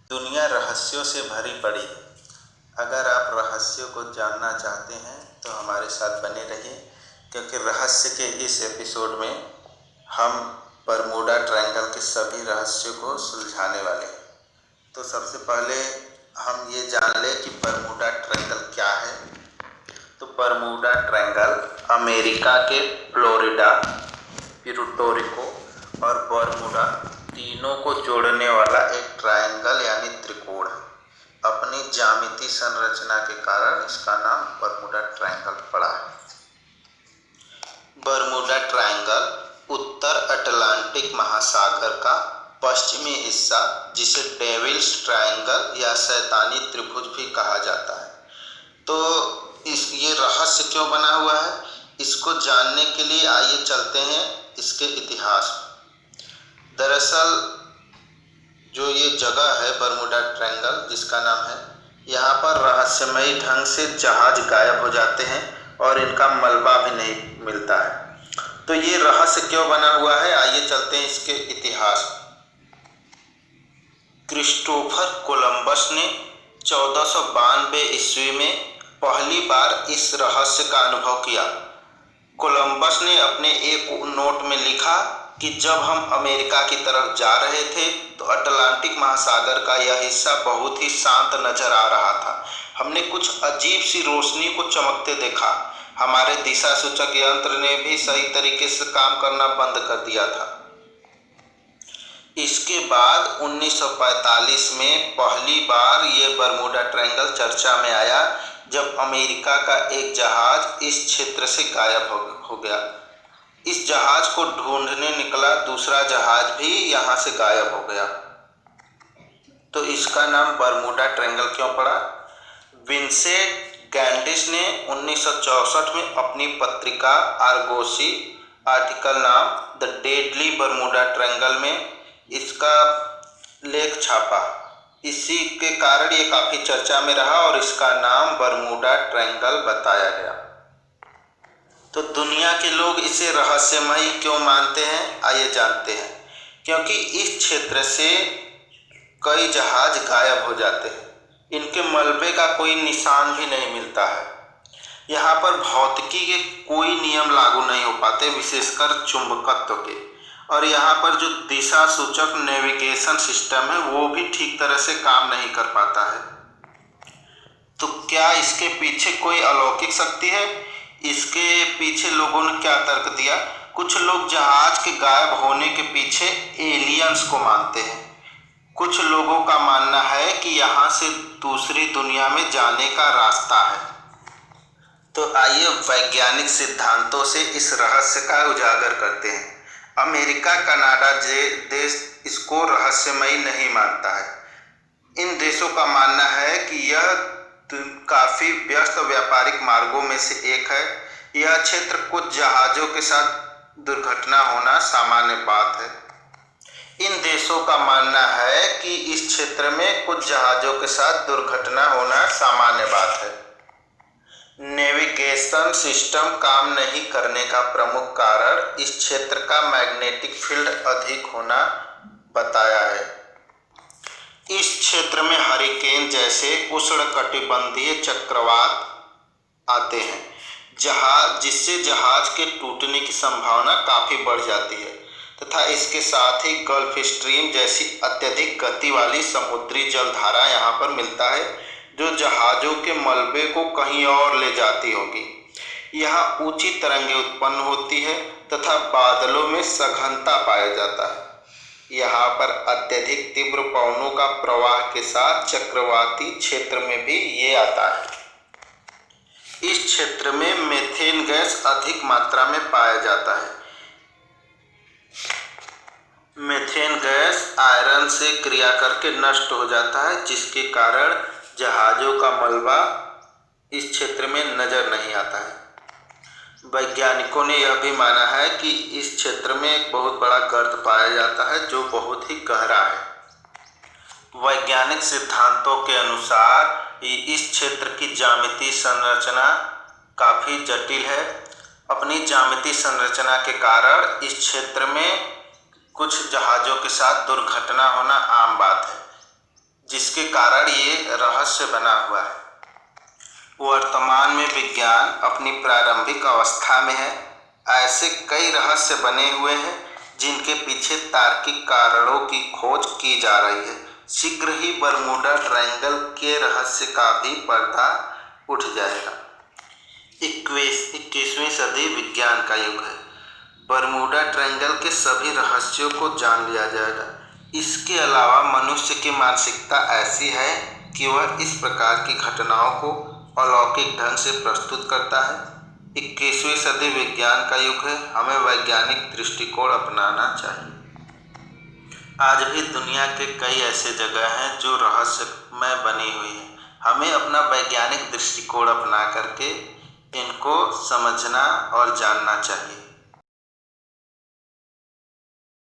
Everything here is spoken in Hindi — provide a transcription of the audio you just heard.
दुनिया रहस्यों से भरी पड़ी है। अगर आप रहस्यों को जानना चाहते हैं तो हमारे साथ बने रहिए, क्योंकि रहस्य के इस एपिसोड में हम बरमूडा ट्रायंगल के सभी रहस्यों को सुलझाने वाले हैं। तो सबसे पहले हम ये जान लें कि बरमूडा ट्रायंगल क्या है। तो बरमूडा ट्रायंगल अमेरिका के फ्लोरिडा, प्यूर्टो रिको और बरमूडा तीनों को जोड़ने वाला एक ट्रायंगल यानी त्रिकोण है। अपनी ज्यामितीय संरचना के कारण इसका नाम बरमूडा ट्रायंगल पड़ा है। बरमूडा ट्रायंगल उत्तर अटलांटिक महासागर का पश्चिमी हिस्सा, जिसे डेविल्स ट्रायंगल या शैतानी त्रिभुज भी कहा जाता है। तो ये रहस्य क्यों बना हुआ है, इसको जानने के लिए आइए चलते हैं इसके इतिहास में। दरअसल जो ये जगह है बरमूडा ट्रायंगल जिसका नाम है, यहाँ पर रहस्यमयी ढंग से जहाज गायब हो जाते हैं और इनका मलबा भी नहीं मिलता है। तो ये रहस्य क्यों बना हुआ है, आइए चलते हैं इसके इतिहास में। क्रिस्टोफर कोलंबस ने 1492 ईस्वी में पहली बार इस रहस्य का अनुभव किया। कोलंबस ने अपने एक नोट में लिखा कि जब हम अमेरिका की तरफ जा रहे थे तो अटलांटिक महासागर का यह हिस्सा बहुत ही शांत नजर आ रहा था। हमने कुछ अजीब सी रोशनी को चमकते देखा। हमारे दिशा सूचक यंत्र ने भी सही तरीके से काम करना बंद कर दिया था। इसके बाद 1945 में पहली बार ये बरमूडा ट्रायंगल चर्चा में आया, जब अमेरिका का एक जहाज इस क्षेत्र से गायब हो गया। इस जहाज को ढूंढने निकला दूसरा जहाज भी यहाँ से गायब हो गया। तो इसका नाम बरमूडा ट्रायंगल क्यों पड़ा। विंसेंट गैंडिस ने 1964 में अपनी पत्रिका आर्गोसी आर्टिकल नाम द डेडली बरमूडा ट्रायंगल में इसका लेख छापा। इसी के कारण ये काफ़ी चर्चा में रहा और इसका नाम बरमूडा ट्रायंगल बताया गया। तो दुनिया के लोग इसे रहस्यमयी क्यों मानते हैं, आइए जानते हैं। क्योंकि इस क्षेत्र से कई जहाज गायब हो जाते हैं, इनके मलबे का कोई निशान भी नहीं मिलता है। यहाँ पर भौतिकी के कोई नियम लागू नहीं हो पाते, विशेषकर चुंबकत्व के। और यहाँ पर जो दिशा सूचक नेविगेशन सिस्टम है वो भी ठीक तरह से काम नहीं कर पाता है। तो क्या इसके पीछे कोई अलौकिक शक्ति है? इसके पीछे लोगों ने क्या तर्क दिया। कुछ लोग जहाज के गायब होने के पीछे एलियंस को मानते हैं। कुछ लोगों का मानना है कि यहाँ से दूसरी दुनिया में जाने का रास्ता है। तो आइए वैज्ञानिक सिद्धांतों से इस रहस्य का उजागर करते हैं। अमेरिका, कनाडा देश इसको रहस्यमयी नहीं मानता है। इन देशों का मानना है कि यह काफ़ी व्यस्त व्यापारिक मार्गों में से एक है। यह क्षेत्र कुछ जहाज़ों के साथ दुर्घटना होना सामान्य बात है। इन देशों का मानना है कि इस क्षेत्र में कुछ जहाज़ों के साथ दुर्घटना होना सामान्य बात है। नेविगेशन सिस्टम काम नहीं करने का प्रमुख कारण इस क्षेत्र का मैग्नेटिक फील्ड अधिक होना बताया है। इस क्षेत्र में हरिकेन जैसे उष्णकटिबंधीय चक्रवात आते हैं, जिससे जहाज के टूटने की संभावना काफ़ी बढ़ जाती है तथा इसके साथ ही गल्फ स्ट्रीम जैसी अत्यधिक गति वाली समुद्री जलधारा यहाँ पर मिलता है, जो जहाज़ों के मलबे को कहीं और ले जाती होगी। यहाँ ऊंची तरंगें उत्पन्न होती है तथा बादलों में सघनता पाया जाता है। यहाँ पर अत्यधिक तीव्र पवनों का प्रवाह के साथ चक्रवाती क्षेत्र में भी ये आता है। इस क्षेत्र में मीथेन गैस अधिक मात्रा में पाया जाता है। मीथेन गैस आयरन से क्रिया करके नष्ट हो जाता है, जिसके कारण जहाज़ों का मलबा इस क्षेत्र में नज़र नहीं आता है। वैज्ञानिकों ने यह भी माना है कि इस क्षेत्र में एक बहुत बड़ा गर्त पाया जाता है जो बहुत ही गहरा है। वैज्ञानिक सिद्धांतों के अनुसार इस क्षेत्र की ज्यामितीय संरचना काफ़ी जटिल है। अपनी ज्यामितीय संरचना के कारण इस क्षेत्र में कुछ जहाज़ों के साथ दुर्घटना होना आम बात है, जिसके कारण ये रहस्य बना हुआ है। वर्तमान में विज्ञान अपनी प्रारंभिक अवस्था में है। ऐसे कई रहस्य बने हुए हैं जिनके पीछे तार्किक कारणों की खोज की जा रही है। शीघ्र ही बरमूडा ट्रायंगल के रहस्य का भी पर्दा उठ जाएगा। 21वीं सदी विज्ञान का युग है। बरमूडा ट्रायंगल के सभी रहस्यों को जान लिया जाएगा। इसके अलावा मनुष्य की मानसिकता ऐसी है कि वह इस प्रकार की घटनाओं को अलौकिक ढंग से प्रस्तुत करता है। 21वीं सदी विज्ञान का युग है। हमें वैज्ञानिक दृष्टिकोण अपनाना चाहिए। आज भी दुनिया के कई ऐसे जगह हैं जो रहस्यमय बनी हुई हैं। हमें अपना वैज्ञानिक दृष्टिकोण अपना करके इनको समझना और जानना चाहिए।